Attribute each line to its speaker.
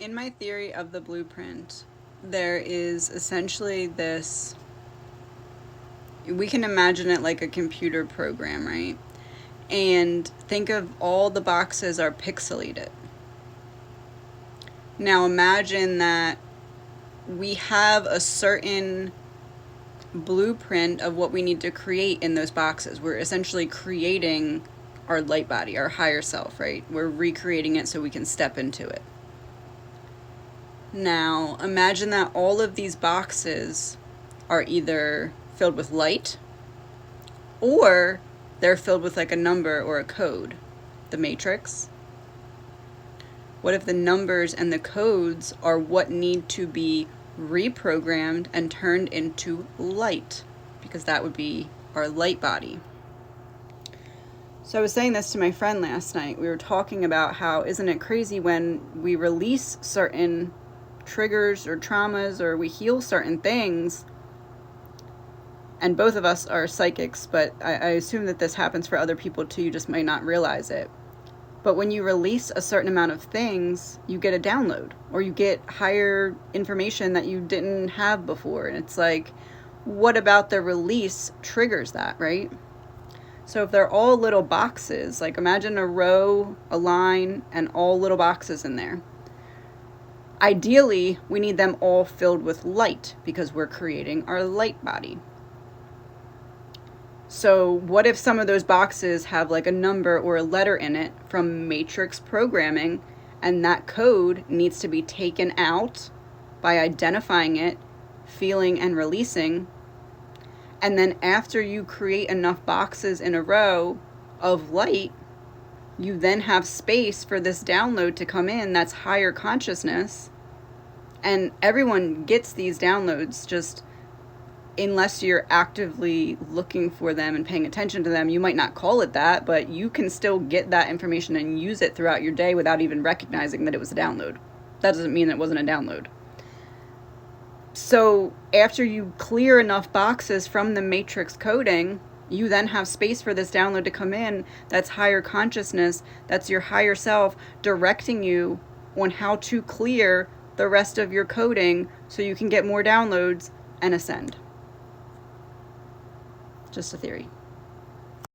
Speaker 1: In my theory of the blueprint, there is essentially this, we can imagine it like a computer program, right? And think of all the boxes are pixelated. Now imagine that we have a certain blueprint of what we need to create in those boxes. We're essentially creating our light body, our higher self, right? We're recreating it so we can step into it. Now, imagine that all of these boxes are either filled with light or they're filled with like a number or a code, the matrix. What if the numbers and the codes are what need to be reprogrammed and turned into light? Because that would be our light body. So I was saying this to my friend last night. We were talking about how, isn't it crazy when we release certain triggers or traumas or we heal certain things, and both of us are psychics, but I assume that this happens for other people too, you just might not realize it. But when you release a certain amount of things, you get a download or you get higher information that you didn't have before. And it's like, what about the release triggers that, right? So if they're all little boxes, like imagine a row, a line, and all little boxes in there. Ideally, we need them all filled with light because we're creating our light body. So what if some of those boxes have like a number or a letter in it from matrix programming, and that code needs to be taken out by identifying it, feeling, and releasing. And then after you create enough boxes in a row of light, you then have space for this download to come in that's higher consciousness. And everyone gets these downloads, just unless you're actively looking for them and paying attention to them. You might not call it that, but you can still get that information and use it throughout your day without even recognizing that it was a download. That doesn't mean it wasn't a download. So after you clear enough boxes from the matrix coding, you then have space for this download to come in that's higher consciousness, that's your higher self directing you on how to clear the rest of your coding so you can get more downloads and ascend. Just a theory.